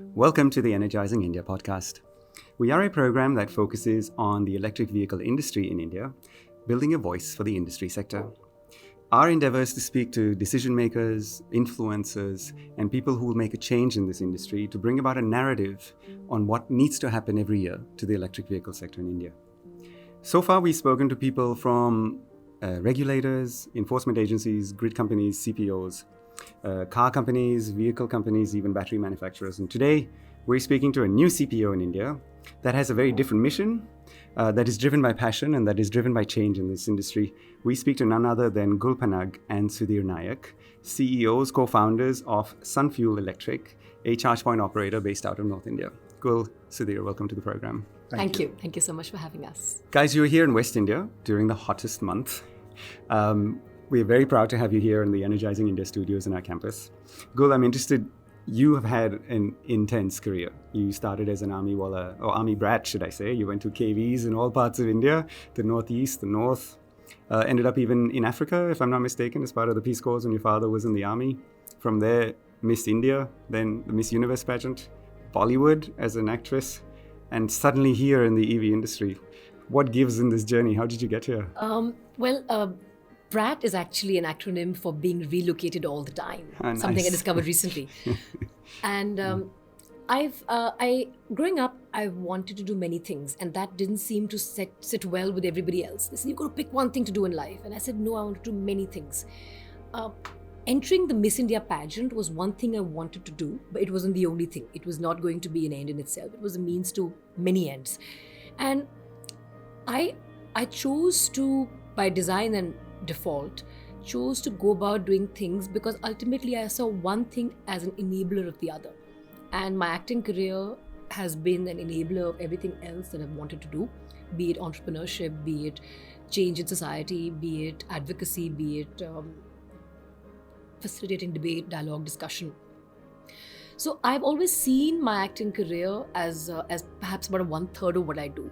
Welcome to the Energizing India podcast. We are a program that focuses on the electric vehicle industry in India, building a voice for the industry sector. Our endeavor is to speak to decision makers, influencers, and people who will make a change in this industry to bring about a narrative on what needs to happen every year to the electric vehicle sector in India. So far, we've spoken to people from regulators, enforcement agencies, grid companies, CPOs, car companies, vehicle companies, even battery manufacturers. And today, we're speaking to a new CPO in India that has a very different mission, that is driven by passion and that is driven by change in this industry. We speak to none other than Gul PANAG and Sudhir NAYAK, CEOs, co-founders of Sunfuel Electric, a charge point operator based out of North India. Gul, Sudhir, welcome to the program. Thank you. Thank you so much for having us. Guys, you're here in West India during the hottest month. We're very proud to have you here in the Energizing India studios in our campus. Gul, I'm interested, you have had an intense career. You started as an army wala, or army brat, should I say. You went to KVs in all parts of India, the northeast, the north, ended up even in Africa, if I'm not mistaken, as part of the Peace Corps when your father was in the army. From there, Miss India, then the Miss Universe pageant, Bollywood as an actress, and suddenly here in the EV industry. What gives in this journey? How did you get here? BRAT is actually an acronym for being relocated all the time. Nice. Something I discovered recently. And growing up, I wanted to do many things, and that didn't seem to sit well with everybody else. They said, you've got to pick one thing to do in life. And I said, no, I want to do many things. Entering the Miss India pageant was one thing I wanted to do, but it wasn't the only thing. It was not going to be an end in itself. It was a means to many ends. And I chose to, by design and default, chose to go about doing things because ultimately I saw one thing as an enabler of the other. And my acting career has been an enabler of everything else that I've wanted to do, be it entrepreneurship, be it change in society, be it advocacy, be it facilitating debate, dialogue, discussion. So I've always seen my acting career as perhaps about 1/3 of what I do,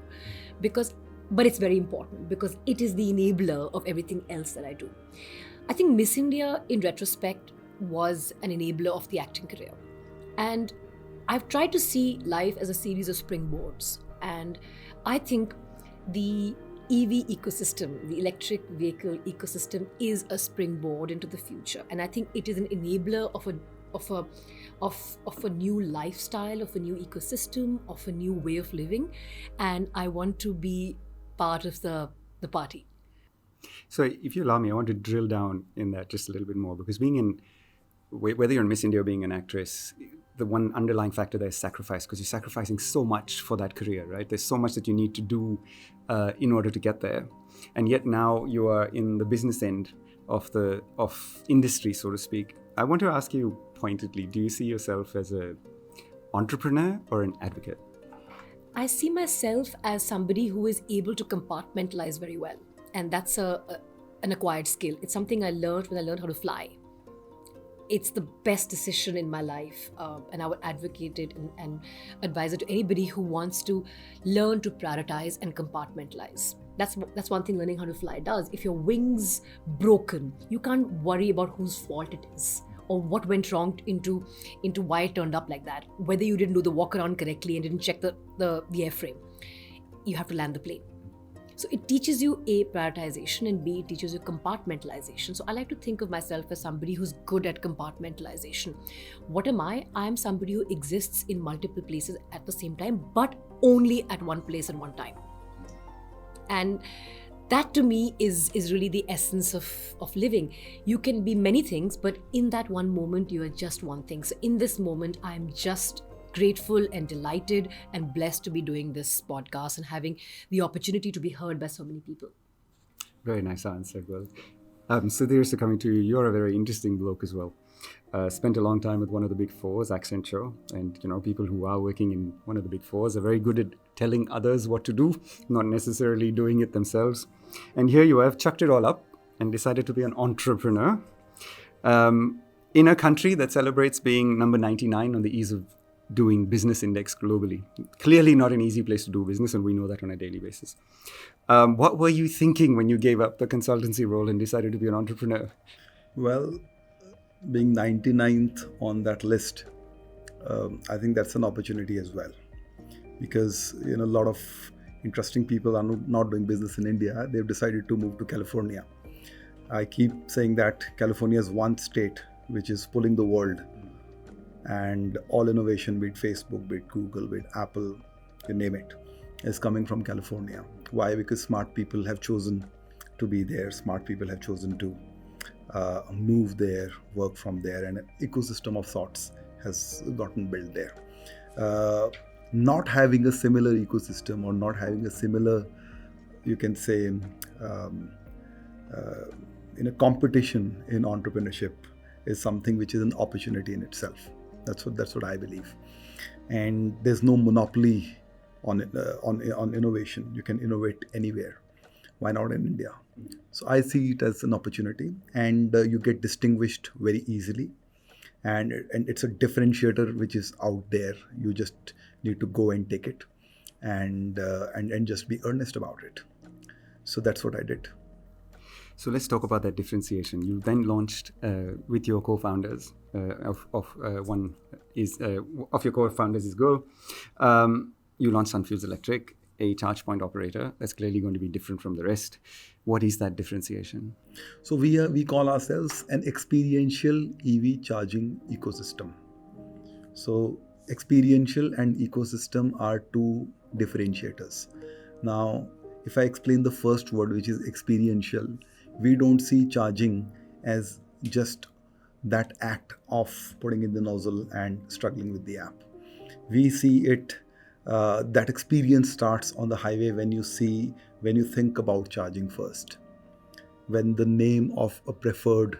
but it's very important because it is the enabler of everything else that I do. I think Miss India, in retrospect, was an enabler of the acting career. And I've tried to see life as a series of springboards. And I think the EV ecosystem, the electric vehicle ecosystem, is a springboard into the future. And I think it is an enabler of a new lifestyle, of a new ecosystem, of a new way of living. And I want to be part of the party. So if you allow me, I want to drill down in that just a little bit more, because whether you're in Miss India or being an actress, the one underlying factor there is sacrifice, because you're sacrificing so much for that career, right? There's so much that you need to do in order to get there. And yet now you are in the business end of industry, so to speak. I want to ask you pointedly, do you see yourself as an entrepreneur or an advocate? I see myself as somebody who is able to compartmentalize very well. And that's an acquired skill. It's something I learned when I learned how to fly. It's the best decision in my life. And I would advocate it and advise it to anybody who wants to learn to prioritize and compartmentalize. That's one thing learning how to fly does. If your wings broken, you can't worry about whose fault it is, or what went wrong into why it turned up like that. Whether you didn't do the walk around correctly and didn't check the airframe. You have to land the plane. So it teaches you A, prioritization, and B, it teaches you compartmentalization. So I like to think of myself as somebody who's good at compartmentalization. What am I? I'm somebody who exists in multiple places at the same time, but only at one place at one time. And that to me is really the essence of living. You can be many things, but in that one moment, you are just one thing. So in this moment, I'm just grateful and delighted and blessed to be doing this podcast and having the opportunity to be heard by so many people. Very nice answer, Gul. Sudhir, so coming to you, you're a very interesting bloke as well. Spent a long time with one of the big fours, Experiential, and people who are working in one of the big fours are very good at telling others what to do, not necessarily doing it themselves. And here you have chucked it all up and decided to be an entrepreneur in a country that celebrates being number 99 on the ease of doing business index globally. Clearly not an easy place to do business, and we know that on a daily basis. What were you thinking when you gave up the consultancy role and decided to be an entrepreneur? Well, being 99th on that list, I think that's an opportunity as well, because a lot of interesting people are not doing business in India. They've decided to move to California. I keep saying that California is one state which is pulling the world, and all innovation, be it Facebook, be it Google, be it Apple, you name it, is coming from California. Why? Because smart people have chosen to be there. Smart people have chosen to move there, work from there, and an ecosystem of sorts has gotten built there. Not having a similar ecosystem, or not having a similar, you can say, in a competition in entrepreneurship is something which is an opportunity in itself. That's what I believe. And there's no monopoly on innovation. You can innovate anywhere. Why not in India? So I see it as an opportunity, and you get distinguished very easily. And it's a differentiator which is out there. You just need to go and take it, and just be earnest about it. So that's what I did. So let's talk about that differentiation. You then launched with your co-founders. One is of your co-founders is Gul. You launched Sunfuel Electric, a charge point operator that's clearly going to be different from the rest. What is that differentiation? So we call ourselves an experiential EV charging ecosystem. So experiential and ecosystem are two differentiators. Now, if I explain the first word, which is experiential, we don't see charging as just that act of putting in the nozzle and struggling with the app. We see it, that experience starts on the highway when you think about charging first. When the name of a preferred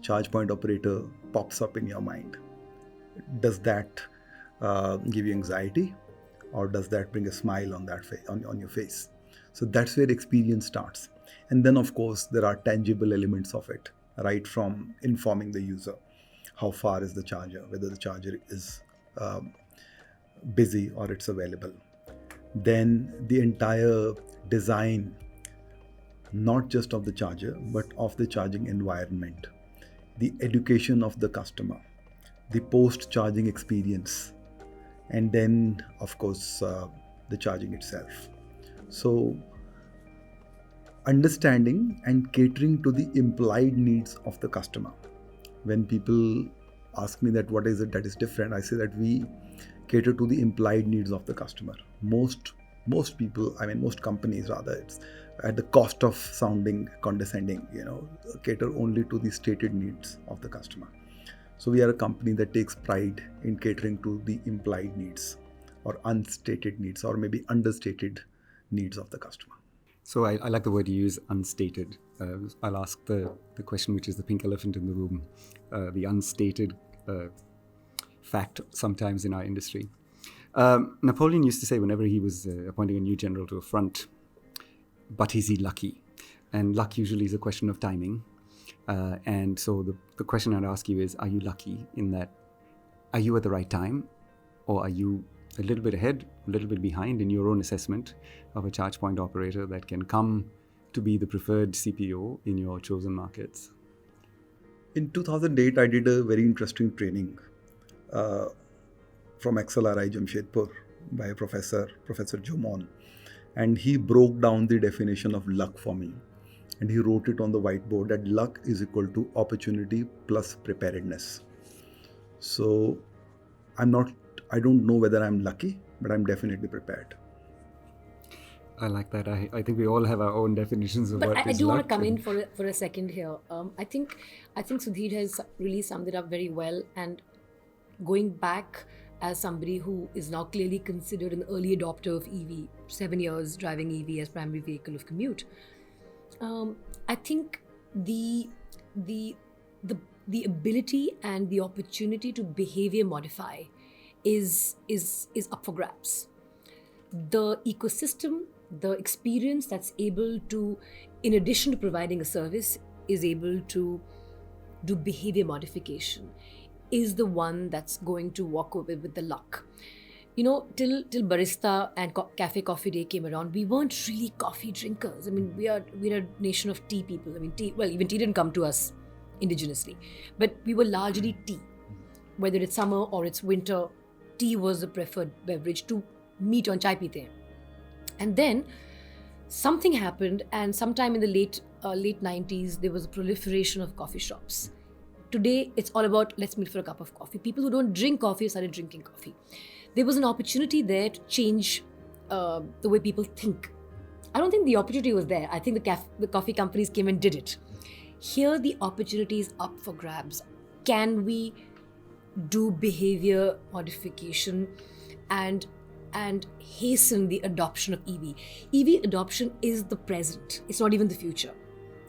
charge point operator pops up in your mind, does that give you anxiety, or does that bring a smile on your face? So that's where experience starts. And then, of course, there are tangible elements of it, right from informing the user. How far is the charger? Whether the charger is busy or it's available. Then the entire design, not just of the charger, but of the charging environment. The education of the customer. The post-charging experience. And then, of course, the charging itself. So, understanding and catering to the implied needs of the customer. When people ask me that what is it that is different, I say that we cater to the implied needs of the customer. Most people, most companies rather, it's at the cost of sounding condescending, cater only to the stated needs of the customer. So we are a company that takes pride in catering to the implied needs, or unstated needs, or maybe understated needs of the customer. So I like the word you use, unstated. I'll ask the question which is the pink elephant in the room, the unstated fact sometimes in our industry. Napoleon used to say whenever he was appointing a new general to a front, but is he lucky? And luck usually is a question of timing. And so the question I'd ask you is, are you lucky in that, are you at the right time, or are you a little bit ahead, a little bit behind in your own assessment of a charge point operator that can come to be the preferred CPO in your chosen markets? In 2008, I did a very interesting training from XLRI Jamshedpur by a Professor Jomon. And he broke down the definition of luck for me. And he wrote it on the whiteboard that luck is equal to opportunity plus preparedness. So I don't know whether I'm lucky, but I'm definitely prepared. I like that. I think we all have our own definitions of what is luck. But I do want to come in for a second here. I think Sudhir has really summed it up very well. And going back as somebody who is now clearly considered an early adopter of EV, 7 years driving EV as primary vehicle of commute, I think the ability and the opportunity to behavior modify is up for grabs. The ecosystem, the experience that's able to, in addition to providing a service, is able to do behavior modification, is the one that's going to walk away with the luck. Till barista and cafe coffee day came around, we weren't really coffee drinkers. We're a nation of tea people. Even tea didn't come to us indigenously, but we were largely tea. whether it's summer or it's winter, tea was the preferred beverage to meet on chai peete. And then something happened, and sometime in the late 90s, there was a proliferation of coffee shops. Today, it's all about let's meet for a cup of coffee. People who don't drink coffee started drinking coffee. There was an opportunity there to change the way people think. I don't think the opportunity was there. I think the coffee companies came and did it. Here, the opportunity is up for grabs. Can we do behavior modification and hasten the adoption of EV? EV adoption is the present. It's not even the future.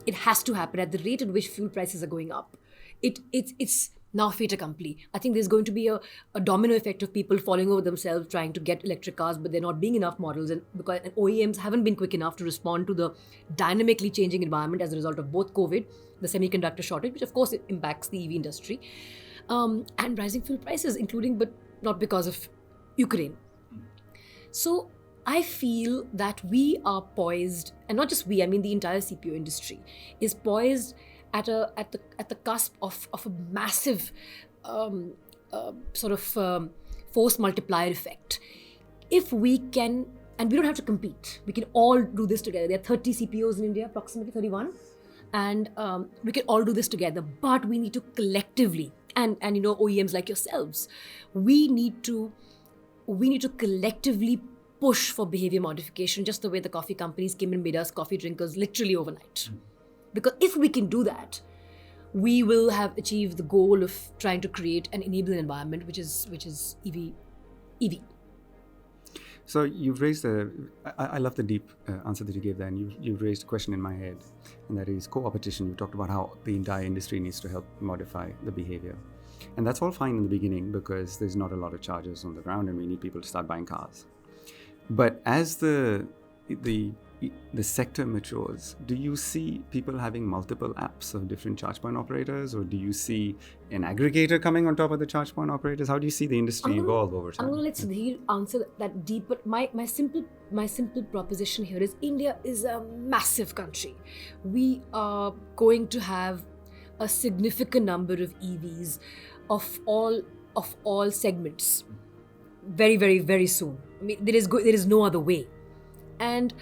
It has to happen at the rate at which fuel prices are going up. It's now fait accompli. I think there's going to be a domino effect of people falling over themselves trying to get electric cars, but there not being enough models, and OEMs haven't been quick enough to respond to the dynamically changing environment as a result of both COVID, the semiconductor shortage, which of course it impacts the EV industry, and rising fuel prices, including but not because of Ukraine. So I feel that we are poised, and not just we, I mean the entire CPO industry is poised at the cusp of a massive force multiplier effect. If we can, and we don't have to compete, we can all do this together. There are 30 CPOs in India, approximately 31, and we can all do this together. But we need to collectively, and OEMs like yourselves, we need to collectively push for behavior modification, just the way the coffee companies came and made us coffee drinkers literally overnight. Because if we can do that, we will have achieved the goal of trying to create an enabling environment, which is EV. So you've raised I love the deep answer that you gave there, and you've raised a question in my head, and that is co-opetition. You talked about how the entire industry needs to help modify the behavior. And that's all fine in the beginning because there's not a lot of chargers on the ground and we need people to start buying cars. But as the sector matures, do you see people having multiple apps of different charge point operators, or do you see an aggregator coming on top of the charge point operators? How do you see the industry evolve over time? I'm going to let Sudhir answer that deep, but my simple proposition here is India is a massive country. We are going to have a significant number of EVs of all segments very, very, very soon. I mean, there is no other way. And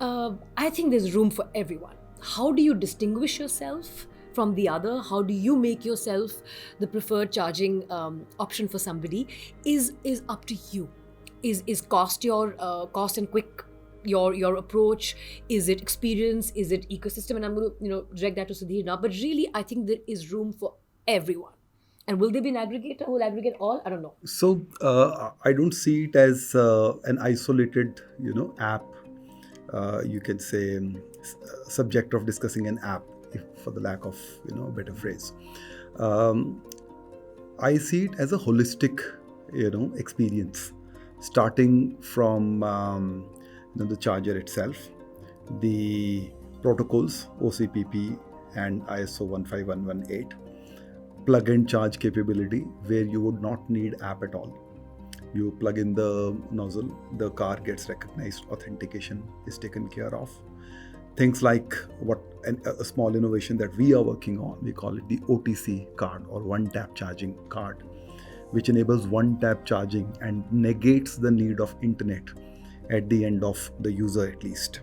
I think there's room for everyone. How do you distinguish yourself from the other? How do you make yourself the preferred charging option for somebody is up to you. Is cost and quick your approach? Is it experience? Is it ecosystem? And I'm going to direct that to Sudhir now. But really, I think there is room for everyone. And will there be an aggregator who will aggregate all? I don't know. So I don't see it as an isolated, app. You can say subject of discussing an app, if for the lack of a better phrase. I see it as a holistic, experience, starting from the charger itself, the protocols OCPP and ISO 15118. Plug and charge capability where you would not need app at all. You plug in the nozzle, the car gets recognized, authentication is taken care of. Things like a small innovation that we are working on, we call it the OTC card or one-tap charging card, which enables one-tap charging and negates the need of internet at the end of the user at least.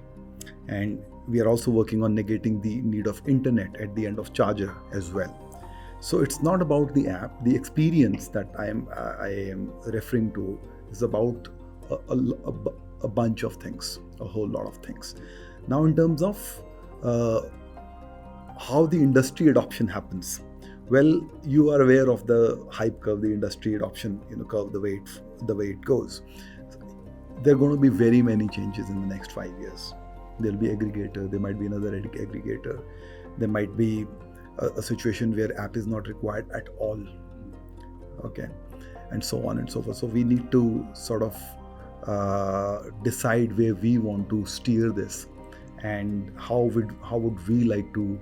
And we are also working on negating the need of internet at the end of charger as well. So it's not about the app. The experience that I am referring to is about a bunch of things, a whole lot of things. Now, in terms of how the industry adoption happens, well, you are aware of the hype curve, the industry adoption curve, the way it goes. There are going to be very many changes in the next 5 years. There'll be aggregator. There might be another aggregator. There might be a situation where app is not required at all, okay, and so on and so forth. So we need to sort of decide where we want to steer this, and how would we like to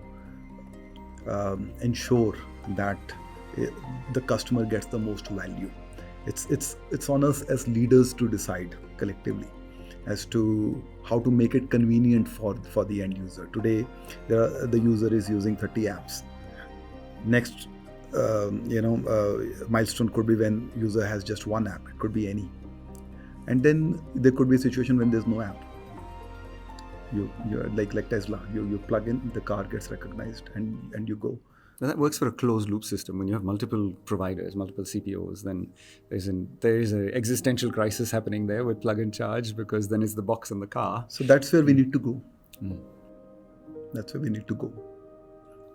ensure that the customer gets the most value. It's on us as leaders to decide collectively as to how to make it convenient for the end user. Today, the user is using 30 apps. Next milestone could be when user has just one app. It could be any. And then there could be a situation when there's no app. You're like Tesla. You plug in, the car gets recognized, and you go. Now that works for a closed loop system. When you have multiple providers, multiple CPOs, then there is an existential crisis happening there with plug and charge, because then it's the box in the car. So that's where we need to go. That's where we need to go.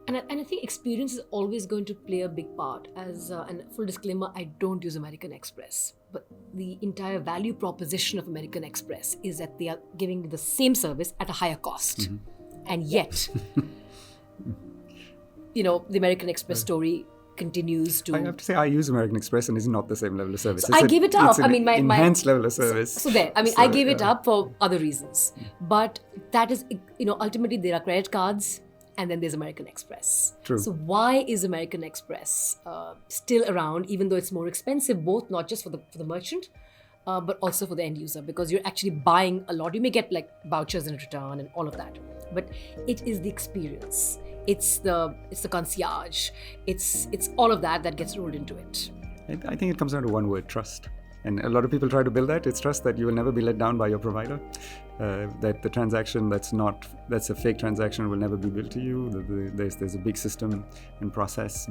And I think experience is always going to play a big part. And full disclaimer, I don't use American Express. But the entire value proposition of American Express is that they are giving me the same service at a higher cost. And yet, the American Express story continues to... I have to say, I use American Express and it's not the same level of service. So I give it up. It's an enhanced level of service. So I gave it up for other reasons. But that is, ultimately there are credit cards and then there's American Express. True. So why is American Express still around, even though it's more expensive, both not just for the merchant, but also for the end user, because you're actually buying a lot. You may get like vouchers in return and all of that, but it is the experience. It's the concierge. It's all of that gets rolled into it. I think it comes down to one word: trust. And a lot of people try to build that. It's trust that you will never be let down by your provider. That the transaction that's a fake transaction will never be billed to you. There's a big system and process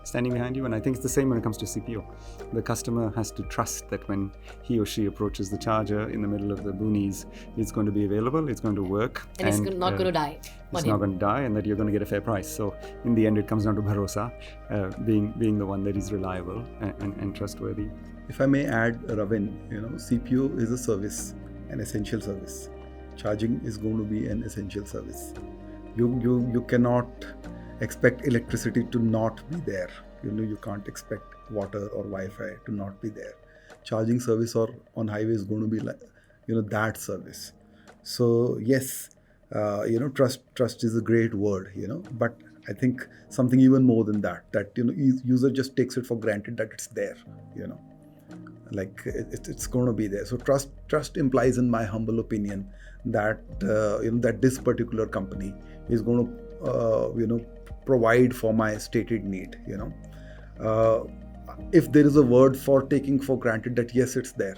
standing behind you. And I think it's the same when it comes to CPO. The customer has to trust that when he or she approaches the charger in the middle of the boonies, it's going to be available, it's going to work. And it's not going to die. It's not going to die, and that you're going to get a fair price. So in the end, it comes down to bharosa, being the one that is reliable and trustworthy. If I may add, Ravin, CPO is a service, an essential service. Charging is going to be an essential service. You cannot expect electricity to not be there. You can't expect water or Wi-Fi to not be there. Charging service or on highway is going to be like, that service. So yes, trust is a great word, but I think something even more than that user just takes it for granted that it's there, like it's going to be there. So trust implies, in my humble opinion, that that this particular company is going to provide for my stated need. If there is a word for taking for granted that yes, it's there,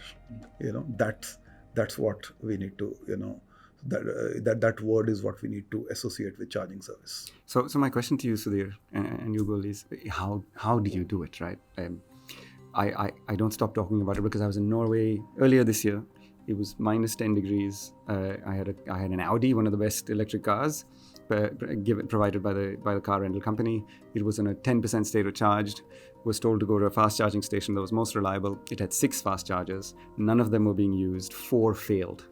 that's what we need to that word is what we need to associate with charging service. So my question to you, Sudhir, and you, Gul, is how do you do it, right? I don't stop talking about it because I was in Norway earlier this year. It was minus 10 degrees. I had an Audi, one of the best electric cars, provided by the car rental company. It was on a 10% state of charged. Was told to go to a fast charging station that was most reliable. It had 6 fast chargers. None of them were being used. 4 failed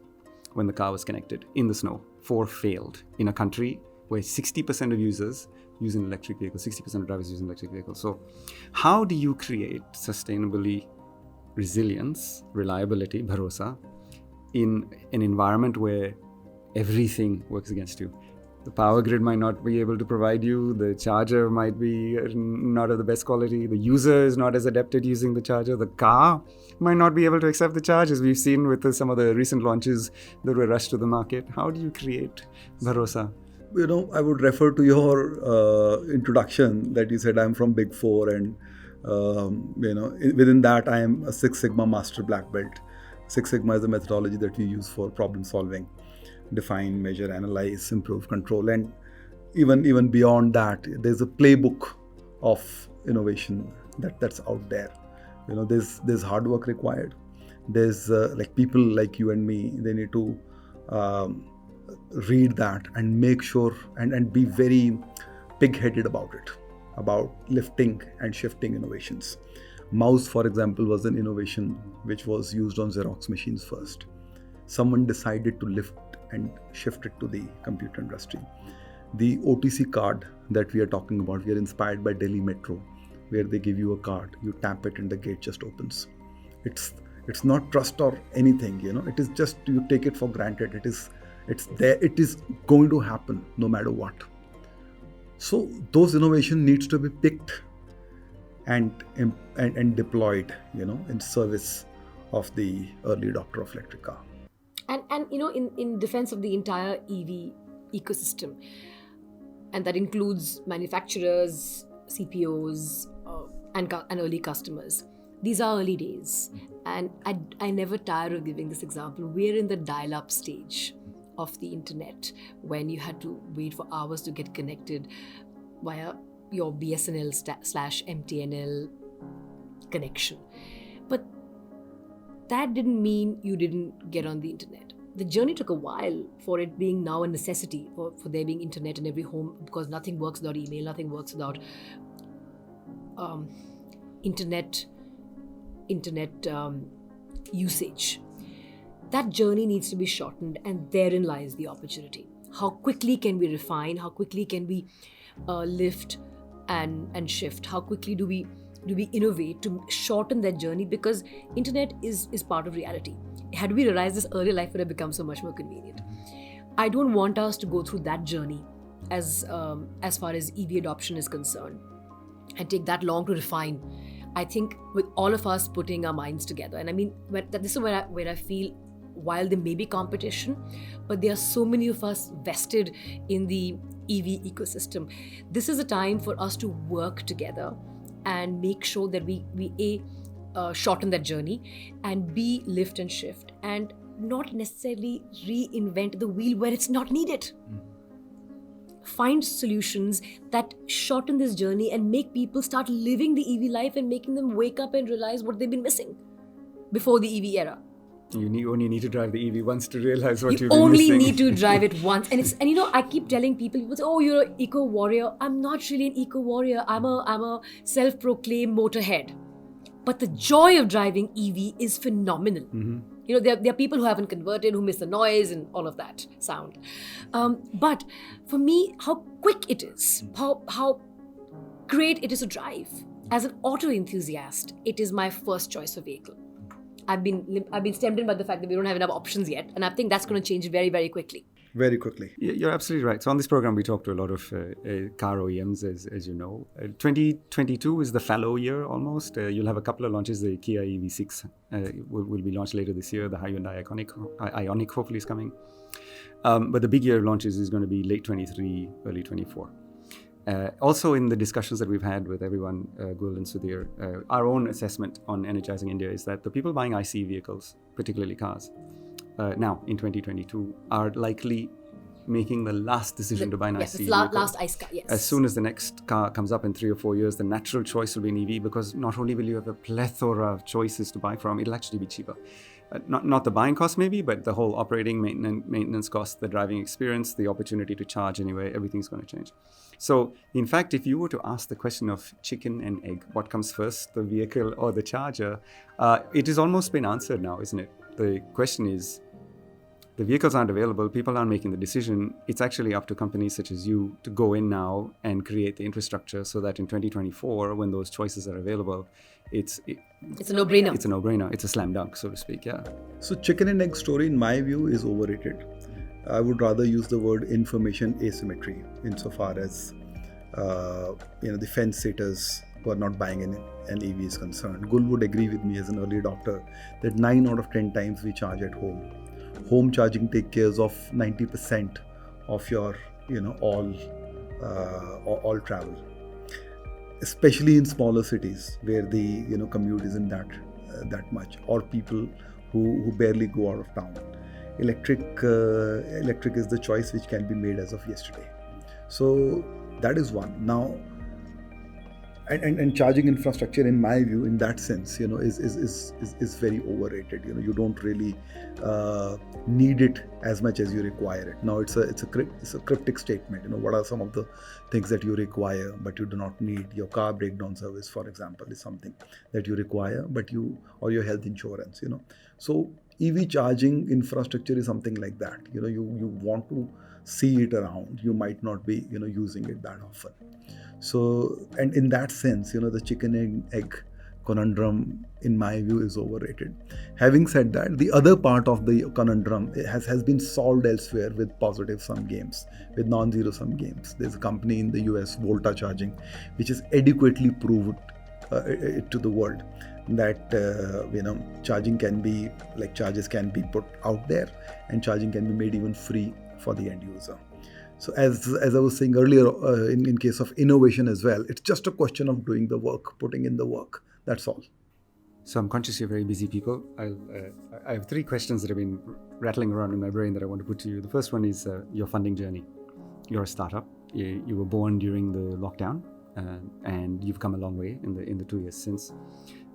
when the car was connected in the snow. 4 failed in a country where 60% of users use an electric vehicle, 60% of drivers use an electric vehicle. So how do you create sustainably resilience, reliability, bharosa, in an environment where everything works against you? The power grid might not be able to provide you, the charger might be not of the best quality, the user is not as adept at using the charger, the car might not be able to accept the charge, as we've seen with some of the recent launches that were rushed to the market. How do you create bharosa? I would refer to your introduction that you said I'm from Big Four, and within that I am a Six Sigma Master Black Belt. Six Sigma is the methodology that we use for problem solving: define, measure, analyze, improve, control, and even beyond that, there's a playbook of innovation that's out there. There's hard work required. There's like people like you and me. They need to read that and make sure and be very pig-headed about it, about lifting and shifting innovations. Mouse, for example, was an innovation which was used on Xerox machines first. Someone decided to lift and shift it to the computer industry. The OTC card that we are talking about, we are inspired by Delhi Metro, where they give you a card, you tap it and the gate just opens. It's not trust or anything, it is just you take it for granted. It's there, it is going to happen no matter what. So those innovation needs to be picked and deployed, in service of the early adopter of electric car. And in defense of the entire EV ecosystem, and that includes manufacturers, CPOs, and early customers. These are early days, and I never tire of giving this example. We're in the dial-up stage of the internet, when you had to wait for hours to get connected via your BSNL / MTNL connection. But that didn't mean you didn't get on the internet. The journey took a while for it being now a necessity, for there being internet in every home, because nothing works without email, nothing works without internet usage. That journey needs to be shortened, and therein lies the opportunity. How quickly can we refine? How quickly can we lift and shift? How quickly do we innovate to shorten that journey? Because internet is part of reality. Had we realized this earlier, life would have become so much more convenient. I don't want us to go through that journey as far as EV adoption is concerned, and take that long to refine. I think with all of us putting our minds together, and I mean, this is where I feel, while there may be competition, but there are so many of us vested in the EV ecosystem. This is a time for us to work together and make sure that we shorten that journey, and B, lift and shift, and not necessarily reinvent the wheel where it's not needed. Find solutions that shorten this journey and make people start living the EV life, and making them wake up and realize what they've been missing before the EV era. You only need to drive the EV once to realize what you've You been only missing. need to drive it once. And I keep telling people say, oh, you're an eco warrior. I'm not really an eco warrior. I'm a self-proclaimed motorhead. But the joy of driving EV is phenomenal. Mm-hmm. There are people who haven't converted, who miss the noise and all of that sound. But for me, how quick it is, how great it is to drive. As an auto enthusiast, it is my first choice of vehicle. I've been stemmed in by the fact that we don't have enough options yet, and I think that's going to change very, very quickly. Very quickly. You're absolutely right. So on this program, we talk to a lot of car OEMs, as you know. 2022 is the fallow year almost. You'll have a couple of launches. The Kia EV6 will be launched later this year. The Hyundai Ioniq hopefully is coming. But the big year of launches is going to be late 23, early 24. Also, in the discussions that we've had with everyone, Gul and Sudhir, our own assessment on Energizing India is that the people buying ICE vehicles, particularly cars, now in 2022, are likely making the last decision to buy an ICE vehicle. Last ICE car, yes. As soon as the next car comes up in 3 or 4 years, the natural choice will be an EV, because not only will you have a plethora of choices to buy from, it'll actually be cheaper. Not the buying cost maybe, but the whole operating maintenance cost, the driving experience, the opportunity to charge anyway, everything's going to change. So in fact, if you were to ask the question of chicken and egg, what comes first, the vehicle or the charger, it has almost been answered now, isn't it? The question is, the vehicles aren't available, people aren't making the decision. It's actually up to companies such as you to go in now and create the infrastructure so that in 2024, when those choices are available, it's a no-brainer. It's a no-brainer. It's a slam dunk, so to speak, yeah. So chicken and egg story, in my view, is overrated. I would rather use the word information asymmetry insofar as the fence sitters who are not buying an EV is concerned. Gul would agree with me as an early adopter that 9 out of 10 times we charge at home. Home charging takes care of 90% of your all travel, especially in smaller cities where the commute isn't that much, or people who barely go out of town. Electric is the choice which can be made as of yesterday. So that is one. Now, and charging infrastructure, in my view, in that sense, is very overrated. You don't really need it as much as you require it. Now it's a cryptic statement. What are some of the things that you require but you do not need? Your car breakdown service, for example, is something that you require, or your health insurance. So EV charging infrastructure is something like that. You want to see it around. You might not be using it that often. So, and in that sense, the chicken and egg conundrum, in my view, is overrated. Having said that, the other part of the conundrum has been solved elsewhere with positive sum games, with non-zero sum games. There's a company in the US, Volta Charging, which has adequately proved it to the world that charging can be, charges can be put out there, and charging can be made even free for the end user. So as I was saying earlier, in case of innovation as well, it's just a question of doing the work, putting in the work. That's all. So I'm conscious you're very busy people. I have 3 questions that have been rattling around in my brain that I want to put to you. The first one is your funding journey. You're a startup. You were born during the lockdown, and you've come a long way in the 2 years since.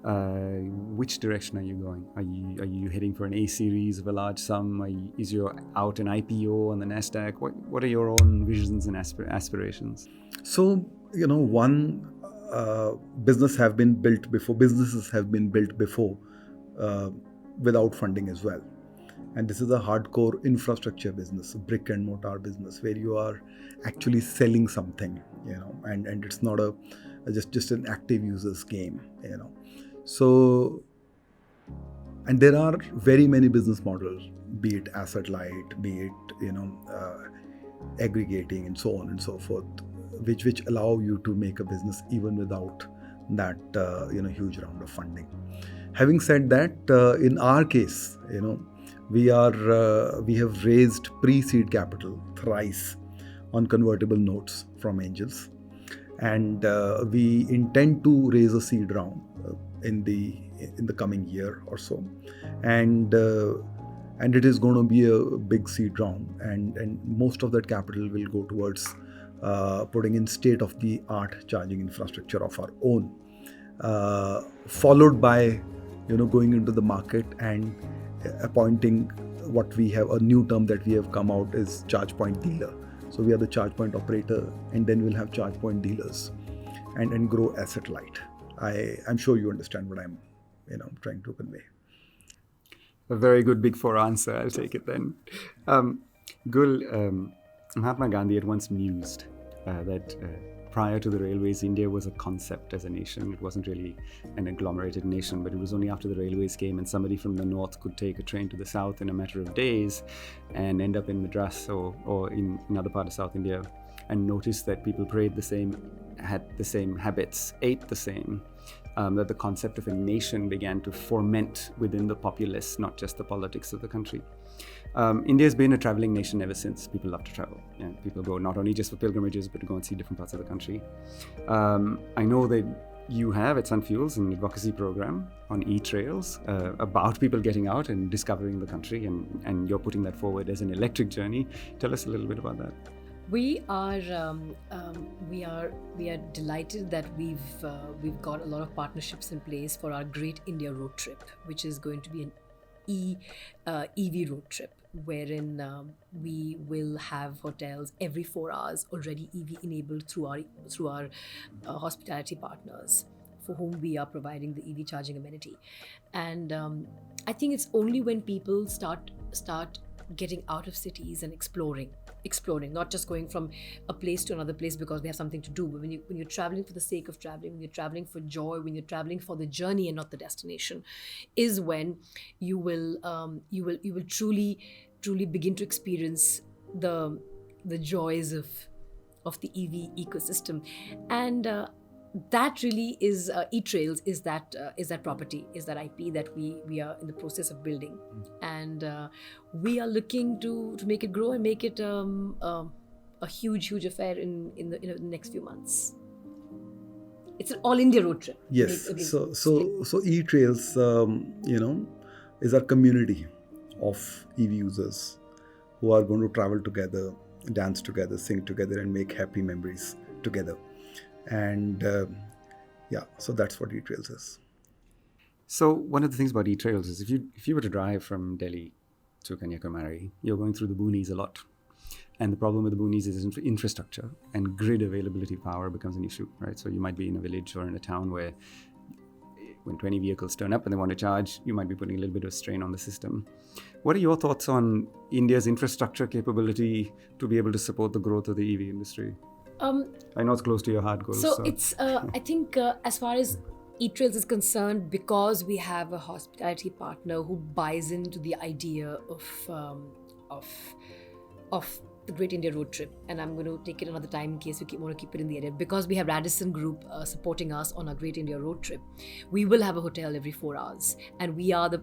Which direction are you going? Are you heading for an A series of a large sum? Is your out an IPO on the Nasdaq? What are your own visions and aspirations? So one businesses have been built before without funding as well. And this is a hardcore infrastructure business, a brick and mortar business, where you are actually selling something, and it's not just an active users game, So, and there are very many business models, be it asset light, be it aggregating and so on and so forth, which allow you to make a business even without that huge round of funding. Having said that, in our case, we have raised pre-seed capital thrice on convertible notes from angels, and we intend to raise a seed round in the coming year or so, and it is going to be a big seed round, and most of that capital will go towards putting in state-of-the-art charging infrastructure of our own, followed by going into the market and appointing what we have, a new term that we have come out is charge point dealer. So we are the charge point operator, and then we'll have charge point dealers and grow asset light. I'm sure you understand what I'm trying to convey. A very good Big Four answer. I'll take it then. Gul, Mahatma Gandhi had once mused that prior to the railways, India was a concept as a nation. It wasn't really an agglomerated nation, but it was only after the railways came and somebody from the north could take a train to the south in a matter of days and end up in Madras or in another part of South India and notice that people prayed the same, had the same habits, ate the same, that the concept of a nation began to ferment within the populace, not just the politics of the country. India has been a traveling nation ever since. People love to travel. And people go not only just for pilgrimages, but to go and see different parts of the country. I know that you have at Sunfuel's an advocacy program on e-trails about people getting out and discovering the country, and you're putting that forward as an electric journey. Tell us a little bit about that. We are delighted that we've got a lot of partnerships in place for our Great India Road Trip, which is going to be an EV road trip, wherein we will have hotels every 4 hours already EV enabled through our hospitality partners, for whom we are providing the EV charging amenity. And I think it's only when people start getting out of cities and exploring, not just going from a place to another place because we have something to do, but when you're traveling for the sake of traveling, when you're traveling for joy, when you're traveling for the journey and not the destination, is when you will truly begin to experience the joys of the EV ecosystem. And that really is e-trails is that property, is that IP that we are in the process of building, and we are looking to make it grow and make it a huge affair in the next few months. It's an all India road trip. Yes. So e-trails, is our community of EV users who are going to travel together, dance together, sing together, and make happy memories together. And so that's what e-trails is. So one of the things about e-trails is if you were to drive from Delhi to Kanyakumari, you're going through the boonies a lot. And the problem with the boonies is infrastructure, and grid availability power becomes an issue, right? So you might be in a village or in a town where when 20 vehicles turn up and they want to charge, you might be putting a little bit of strain on the system. What are your thoughts on India's infrastructure capability to be able to support the growth of the EV industry? I know it's close to your heart, Gul. So it's, I think as far as e-trails is concerned, because we have a hospitality partner who buys into the idea of the Great India Road Trip, and I'm going to take it another time in case we want to keep it in the edit, because we have Radisson Group supporting us on our Great India Road Trip. We will have a hotel every 4 hours, and we are the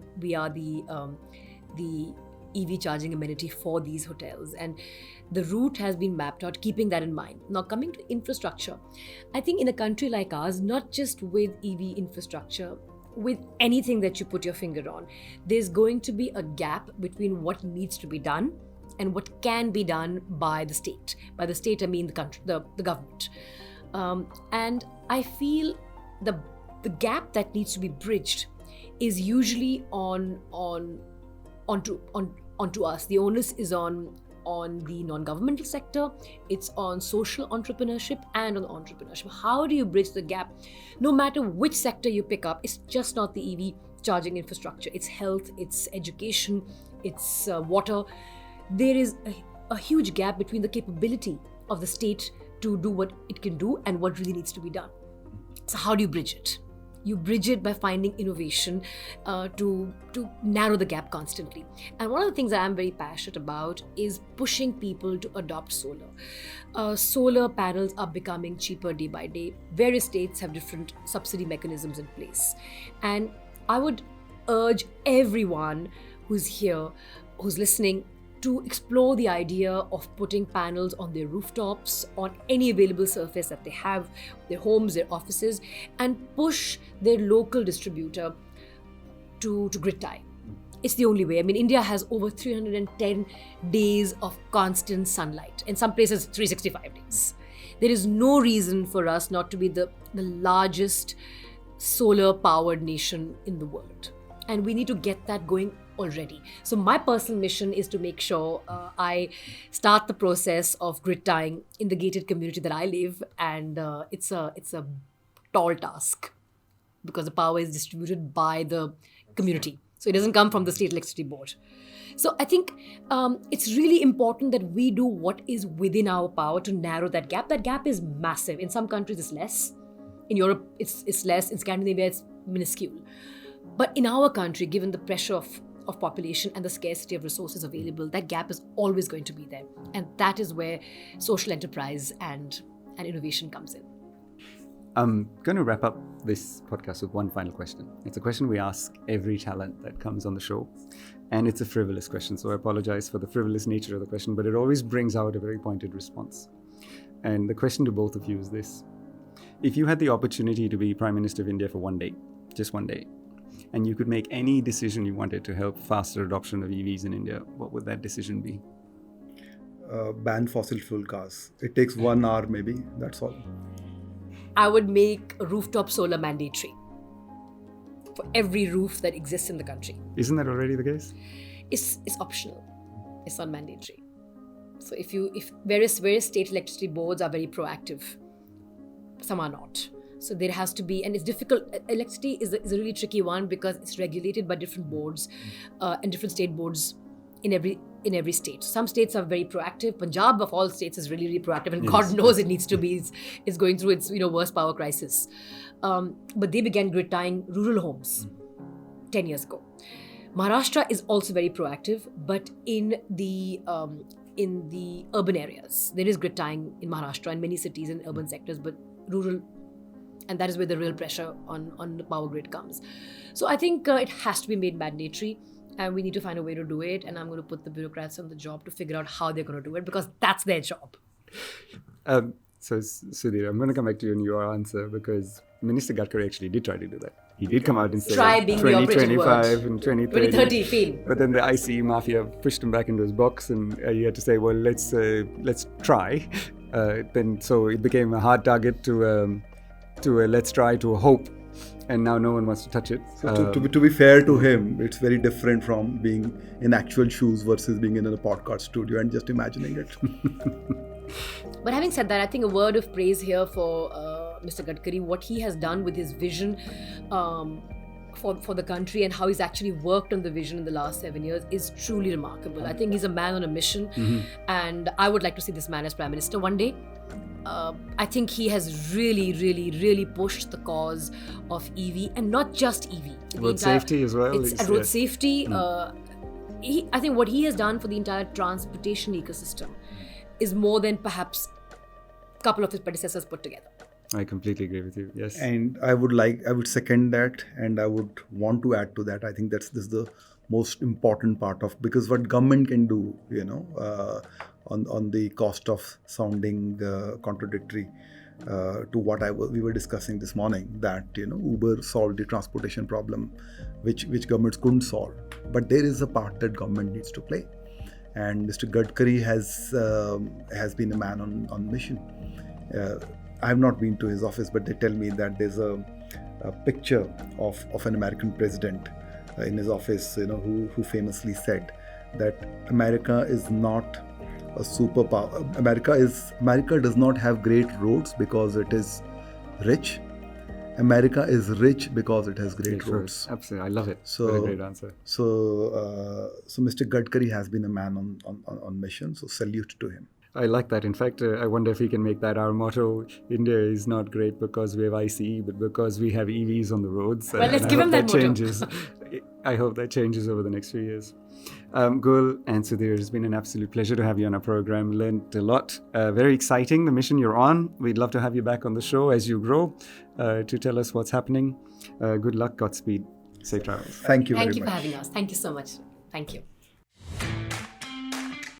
EV charging amenity for these hotels, and the route has been mapped out keeping that in mind. Now, coming to infrastructure, I think in a country like ours, not just with EV infrastructure, with anything that you put your finger on, there's going to be a gap between what needs to be done and what can be done by the state. By the state, I mean the country, the government. And I feel the gap that needs to be bridged is usually onto us. The onus is on the non-governmental sector, it's on social entrepreneurship and on entrepreneurship. How do you bridge the gap? No matter which sector you pick up, it's just not the EV charging infrastructure. It's health, it's education, it's water. There is a huge gap between the capability of the state to do what it can do and what really needs to be done. So how do you bridge it? You bridge it by finding innovation to narrow the gap constantly. And one of the things that I'm very passionate about is pushing people to adopt solar. Solar panels are becoming cheaper day by day. Various states have different subsidy mechanisms in place. And I would urge everyone who's here, who's listening, to explore the idea of putting panels on their rooftops, on any available surface that they have, their homes, their offices, and push their local distributor to grid tie. It's the only way. I mean, India has over 310 days of constant sunlight. In some places, 365 days. There is no reason for us not to be the largest solar-powered nation in the world. And we need to get that going already. So my personal mission is to make sure I start the process of grid tying in the gated community that I live, and it's a tall task because the power is distributed by the community. So it doesn't come from the state electricity board. So I think it's really important that we do what is within our power to narrow that gap. That gap is massive. In some countries it's less. In Europe it's less. In Scandinavia it's minuscule. But in our country, given the pressure of population and the scarcity of resources available, that gap is always going to be there. And that is where social enterprise and innovation comes in. I'm going to wrap up this podcast with one final question. It's a question we ask every talent that comes on the show. And it's a frivolous question, so I apologize for the frivolous nature of the question, but it always brings out a very pointed response. And the question to both of you is this. If you had the opportunity to be Prime Minister of India for one day, just one day, and you could make any decision you wanted to help faster adoption of EVs in India, what would that decision be? Ban fossil fuel cars. It takes 1 hour maybe, that's all. I would make rooftop solar mandatory for every roof that exists in the country. Isn't that already the case? It's optional. It's not mandatory. So if various state electricity boards are very proactive, some are not. So there has to be, and it's difficult. Electricity is a really tricky one because it's regulated by different boards and different state boards in every state. Some states are very proactive. Punjab of all states is really, really proactive, and yes, God knows it needs to be. It's going through its worst power crisis. But they began grid tying rural homes 10 years ago. Maharashtra is also very proactive, but in the urban areas, there is grid tying in Maharashtra in many cities and urban sectors, but rural. And that is where the real pressure on the power grid comes. So I think it has to be made mandatory, and we need to find a way to do it. And I'm going to put the bureaucrats on the job to figure out how they're going to do it, because that's their job. So Sudhir, I'm going to come back to you in your answer, because Minister Gadkari actually did try to do that. He did come out and say 2025 and 2030. Feel. But then the ICE mafia pushed him back into his box, and he had to say, well, let's try. Then so it became a hard target to a let's try to a hope, and now no one wants to touch it. So to be fair to him, it's very different from being in actual shoes versus being in a podcast studio and just imagining it. But having said that, I think a word of praise here for Mr. Gadkari, what he has done with his vision for the country and how he's actually worked on the vision in the last 7 years is truly remarkable. I think he's a man on a mission, and I would like to see this man as Prime Minister one day. I think he has really, really, really pushed the cause of EV, and not just EV. Road safety as well. It's road safety. I think what he has done for the entire transportation ecosystem is more than perhaps a couple of his predecessors put together. I completely agree with you. Yes. And I would second that, and I would want to add to that. I think this is the most important part of, because what government can do, on the cost of sounding contradictory to what we were discussing this morning, that Uber solved the transportation problem, which governments couldn't solve. But there is a part that government needs to play, and Mr. Gadkari has been a man on mission. I have not been to his office, but they tell me that there's a picture of an American president in his office, who famously said that America is not a superpower. America does not have great roads because it is rich. America is rich because it has great roads. Absolutely, I love it. What a great answer. So Mr. Gadkari has been a man on mission. So salute to him. I like that. In fact, I wonder if we can make that our motto. India is not great because we have ICE, but because we have EVs on the roads. Well, let's give him that motto. Changes. I hope that changes over the next few years. Gul and Sudhir, it's been an absolute pleasure to have you on our program. Learned a lot. Very exciting, the mission you're on. We'd love to have you back on the show as you grow to tell us what's happening. Good luck, Godspeed, safe travels. Thank you very much. Thank you for having us. Thank you so much. Thank you.